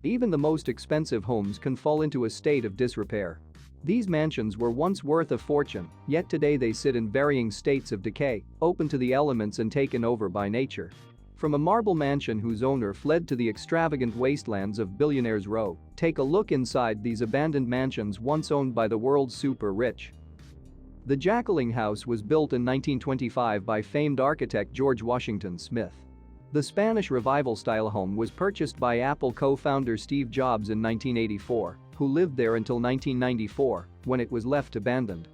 Even the most expensive homes can fall into a state of disrepair. These mansions were once worth a fortune, yet today they sit in varying states of decay, open to the elements and taken over by nature. From a marble mansion whose owner fled to the extravagant wastelands of Billionaires Row, take a look inside these abandoned mansions once owned by the world's super rich. The Jackaling House was built in 1925 by famed architect George Washington Smith. The Spanish Revival-style home was purchased by Apple co-founder Steve Jobs in 1984, who lived there until 1994, when it was left abandoned.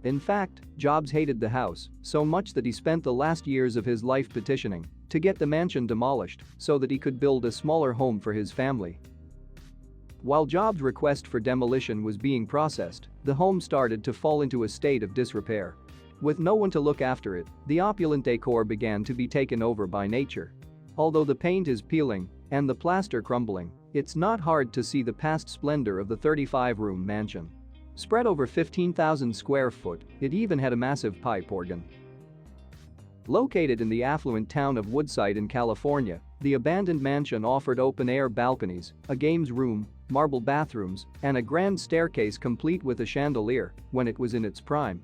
In fact, Jobs hated the house so much that he spent the last years of his life petitioning to get the mansion demolished so that he could build a smaller home for his family. While Jobs' request for demolition was being processed, the home started to fall into a state of disrepair. With no one to look after it, the opulent decor began to be taken over by nature. Although the paint is peeling and the plaster crumbling, it's not hard to see the past splendor of the 35-room mansion. Spread over 15,000 square foot, it even had a massive pipe organ. Located in the affluent town of Woodside in California, the abandoned mansion offered open-air balconies, a games room, marble bathrooms, and a grand staircase complete with a chandelier when it was in its prime.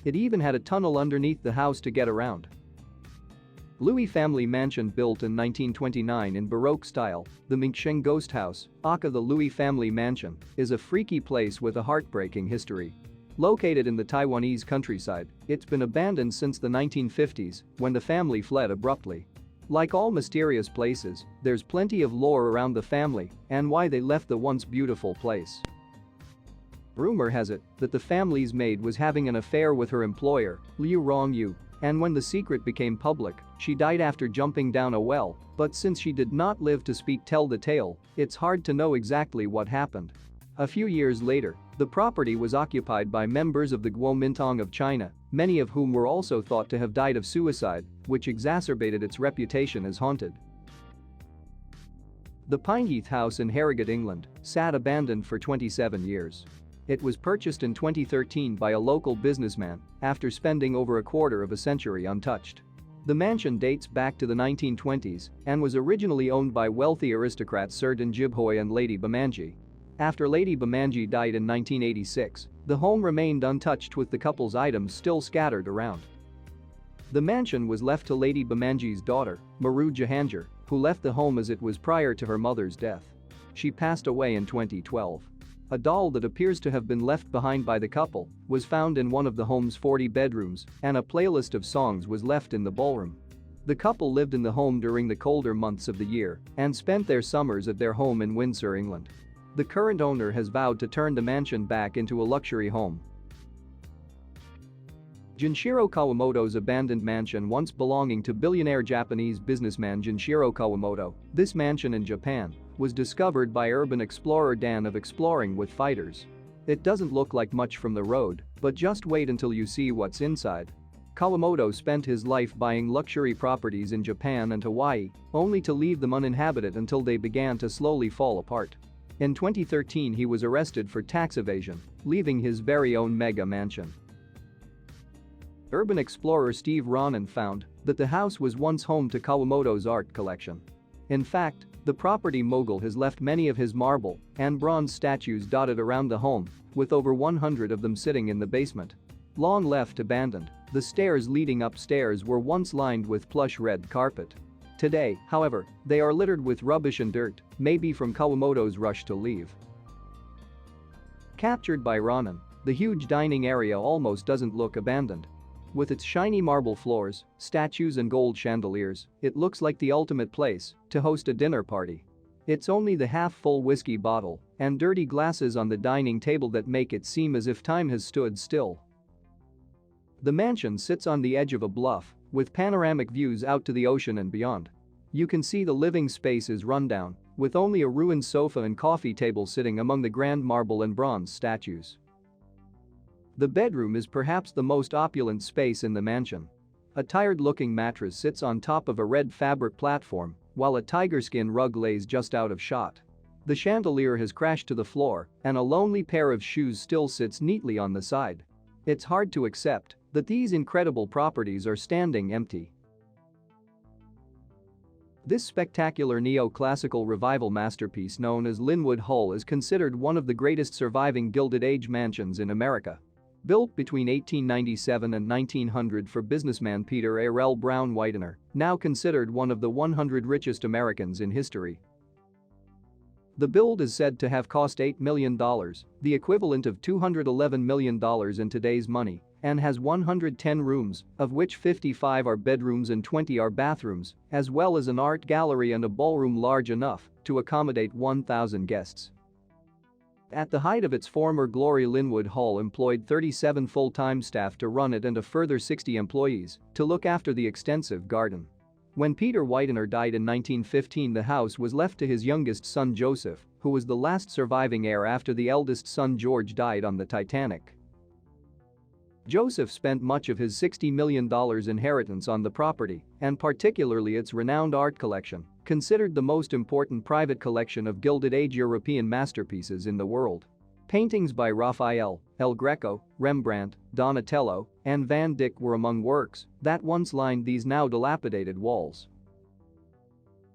It even had a tunnel underneath the house to get around. Louis family mansion built in 1929 in Baroque style, the Mingsheng Ghost House, aka the Louis family mansion, is a freaky place with a heartbreaking history. Located in the Taiwanese countryside, it's been abandoned since the 1950s when the family fled abruptly. Like all mysterious places, there's plenty of lore around the family and why they left the once beautiful place. Rumor has it that the family's maid was having an affair with her employer, Liu Rongyu, and when the secret became public, she died after jumping down a well, but since she did not live to tell the tale, it's hard to know exactly what happened. A few years later, the property was occupied by members of the Kuomintang of China, many of whom were also thought to have died of suicide, which exacerbated its reputation as haunted. The Pineheath House in Harrogate, England, sat abandoned for 27 years. It was purchased in 2013 by a local businessman after spending over a quarter of a century untouched. The mansion dates back to the 1920s and was originally owned by wealthy aristocrats Sir Danjibhoy and Lady Bamanji. After Lady Bamanji died in 1986, the home remained untouched with the couple's items still scattered around. The mansion was left to Lady Bamanji's daughter, Maru Jahangir, who left the home as it was prior to her mother's death. She passed away in 2012. A doll that appears to have been left behind by the couple was found in one of the home's 40 bedrooms, and a playlist of songs was left in the ballroom. The couple lived in the home during the colder months of the year and spent their summers at their home in Windsor, England. The current owner has vowed to turn the mansion back into a luxury home. Junshiro Kawamoto's abandoned mansion, once belonging to billionaire Japanese businessman Junshiro Kawamoto, this mansion in Japan was discovered by urban explorer Dan of Exploring with Fighters. It doesn't look like much from the road, but just wait until you see what's inside. Kawamoto spent his life buying luxury properties in Japan and Hawaii, only to leave them uninhabited until they began to slowly fall apart. In 2013 he was arrested for tax evasion, leaving his very own mega mansion. Urban explorer Steve Ronan found that the house was once home to Kawamoto's art collection. In fact, the property mogul has left many of his marble and bronze statues dotted around the home, with over 100 of them sitting in the basement. Long left abandoned, the stairs leading upstairs were once lined with plush red carpet. Today, however, they are littered with rubbish and dirt, maybe from Kawamoto's rush to leave. Captured by Ronan, the huge dining area almost doesn't look abandoned. With its shiny marble floors, statues and gold chandeliers, it looks like the ultimate place to host a dinner party. It's only the half-full whiskey bottle and dirty glasses on the dining table that make it seem as if time has stood still. The mansion sits on the edge of a bluff, with panoramic views out to the ocean and beyond. You can see the living space is rundown, with only a ruined sofa and coffee table sitting among the grand marble and bronze statues. The bedroom is perhaps the most opulent space in the mansion. A tired-looking mattress sits on top of a red fabric platform, while a tiger skin rug lays just out of shot. The chandelier has crashed to the floor, and a lonely pair of shoes still sits neatly on the side. It's hard to accept that these incredible properties are standing empty. This spectacular neo-classical revival masterpiece known as Linwood Hall is considered one of the greatest surviving Gilded Age mansions in America. Built between 1897 and 1900 for businessman Peter A. Rell Brown Whitener, now considered one of the 100 richest Americans in history. The build is said to have cost $8 million, the equivalent of $211 million in today's money, and has 110 rooms, of which 55 are bedrooms and 20 are bathrooms, as well as an art gallery and a ballroom large enough to accommodate 1,000 guests. At the height of its former glory, Linwood Hall employed 37 full-time staff to run it and a further 60 employees to look after the extensive garden. When Peter Whitener died in 1915, the house was left to his youngest son Joseph, who was the last surviving heir after the eldest son George died on the Titanic. Joseph spent much of his $60 million inheritance on the property, and particularly its renowned art collection, considered the most important private collection of Gilded Age European masterpieces in the world. Paintings by Raphael, El Greco, Rembrandt, Donatello, and Van Dyck were among works that once lined these now dilapidated walls.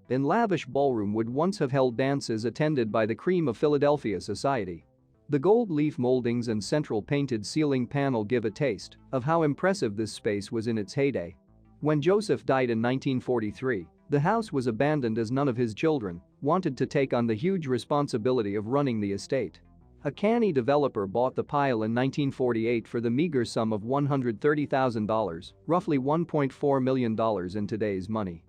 An lavish ballroom would once have held dances attended by the cream of Philadelphia society. The gold leaf moldings and central painted ceiling panel give a taste of how impressive this space was in its heyday. When Joseph died in 1943, the house was abandoned as none of his children wanted to take on the huge responsibility of running the estate. A canny developer bought the pile in 1948 for the meager sum of $130,000, roughly $1.4 million in today's money.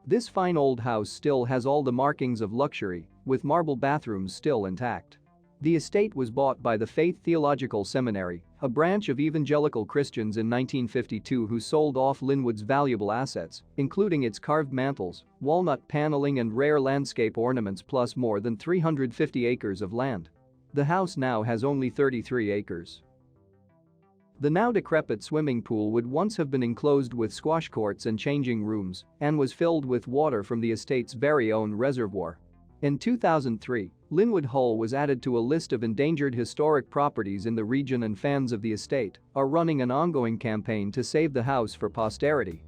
This fine old house still has all the markings of luxury, with marble bathrooms still intact. The estate was bought by the Faith Theological Seminary, a branch of evangelical Christians, in 1952 who sold off Linwood's valuable assets, including its carved mantels, walnut paneling and rare landscape ornaments, plus more than 350 acres of land. The house now has only 33 acres. The now decrepit swimming pool would once have been enclosed with squash courts and changing rooms and was filled with water from the estate's very own reservoir. In 2003, Linwood Hall was added to a list of endangered historic properties in the region, and fans of the estate are running an ongoing campaign to save the house for posterity.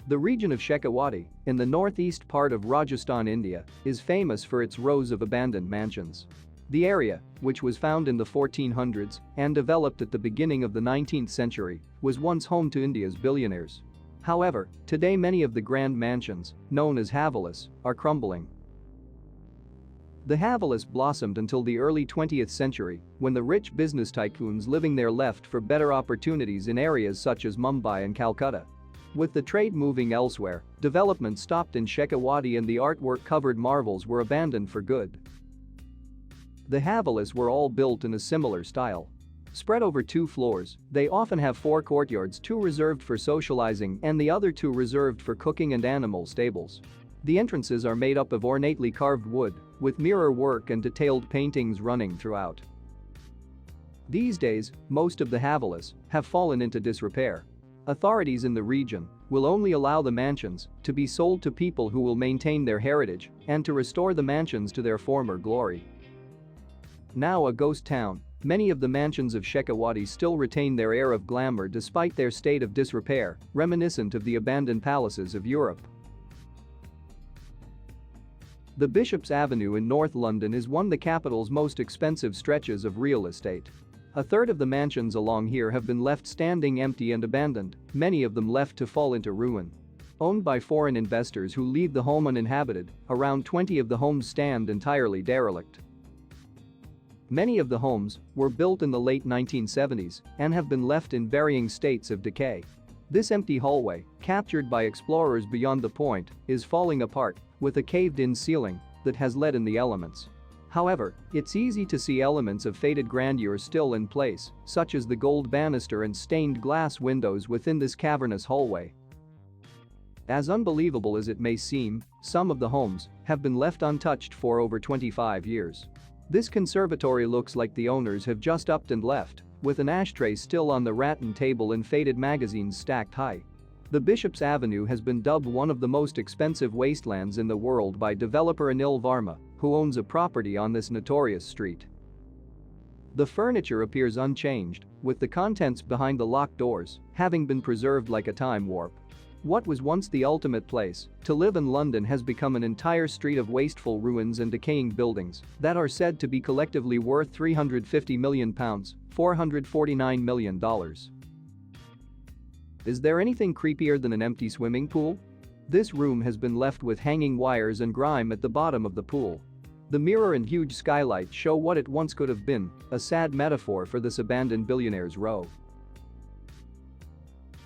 The region of Shekhawati, in the northeast part of Rajasthan, India, is famous for its rows of abandoned mansions. The area, which was found in the 1400s and developed at the beginning of the 19th century, was once home to India's billionaires. However, today many of the grand mansions, known as havelis, are crumbling. The havelis blossomed until the early 20th century, when the rich business tycoons living there left for better opportunities in areas such as Mumbai and Calcutta. With the trade moving elsewhere, development stopped in Shekhawati and the artwork-covered marvels were abandoned for good. The havelis were all built in a similar style. Spread over 2 floors, they often have 4 courtyards, 2 reserved for socializing and the other 2 reserved for cooking and animal stables. The entrances are made up of ornately carved wood, with mirror work and detailed paintings running throughout. These days, most of the havelis have fallen into disrepair. Authorities in the region will only allow the mansions to be sold to people who will maintain their heritage and to restore the mansions to their former glory. Now a ghost town, many of the mansions of Shekhawati still retain their air of glamour despite their state of disrepair, reminiscent of the abandoned palaces of Europe. The Bishop's Avenue in North London is one of the capital's most expensive stretches of real estate. A third of the mansions along here have been left standing empty and abandoned, many of them left to fall into ruin. Owned by foreign investors who leave the home uninhabited, around 20 of the homes stand entirely derelict. Many of the homes were built in the late 1970s and have been left in varying states of decay. This empty hallway, captured by explorers beyond the point, is falling apart, with a caved-in ceiling that has let in the elements. However, it's easy to see elements of faded grandeur still in place, such as the gold banister and stained glass windows within this cavernous hallway. As unbelievable as it may seem, some of the homes have been left untouched for over 25 years. This conservatory looks like the owners have just upped and left, with an ashtray still on the rattan table and faded magazines stacked high. The Bishop's Avenue has been dubbed one of the most expensive wastelands in the world by developer Anil Varma, who owns a property on this notorious street. The furniture appears unchanged, with the contents behind the locked doors having been preserved like a time warp. What was once the ultimate place to live in London has become an entire street of wasteful ruins and decaying buildings that are said to be collectively worth £350 million, $449 million. Is there anything creepier than an empty swimming pool? This room has been left with hanging wires and grime at the bottom of the pool. The mirror and huge skylight show what it once could have been, a sad metaphor for this abandoned Billionaires Row.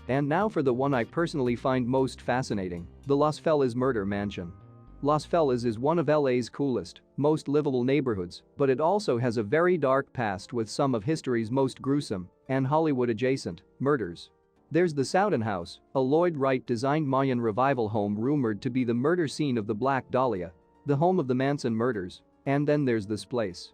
And now for the one I personally find most fascinating, the Los Feliz murder mansion. Los Feliz is one of LA's coolest, most livable neighborhoods, but it also has a very dark past with some of history's most gruesome and Hollywood-adjacent murders. There's the Soudan House, a Lloyd Wright-designed Mayan revival home rumored to be the murder scene of the Black Dahlia, the home of the Manson murders, and then there's this place.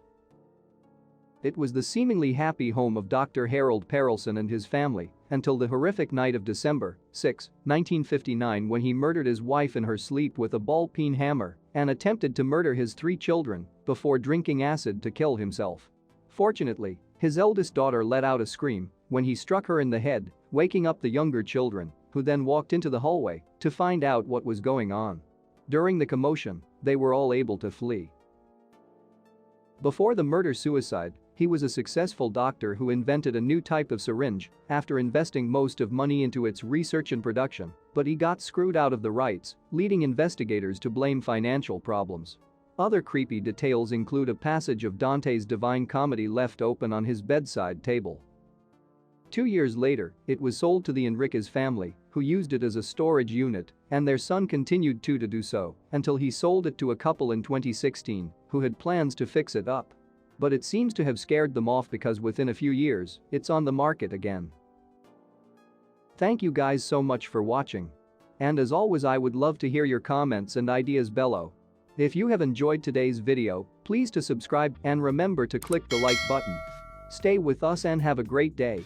It was the seemingly happy home of Dr. Harold Perelson and his family until the horrific night of December 6, 1959, when he murdered his wife in her sleep with a ball-peen hammer and attempted to murder his 3 children before drinking acid to kill himself. Fortunately, his eldest daughter let out a scream when he struck her in the head, waking up the younger children, who then walked into the hallway to find out what was going on. During the commotion, they were all able to flee. Before the murder-suicide, he was a successful doctor who invented a new type of syringe after investing most of money into its research and production, but he got screwed out of the rights, leading investigators to blame financial problems. Other creepy details include a passage of Dante's Divine Comedy left open on his bedside table. 2 years later, it was sold to the Enriquez family, who used it as a storage unit, and their son continued to do so until he sold it to a couple in 2016 who had plans to fix it up. But it seems to have scared them off because within a few years, it's on the market again. Thank you guys so much for watching. And as always, I would love to hear your comments and ideas below. If you have enjoyed today's video, please to subscribe and remember to click the like button. Stay with us and have a great day.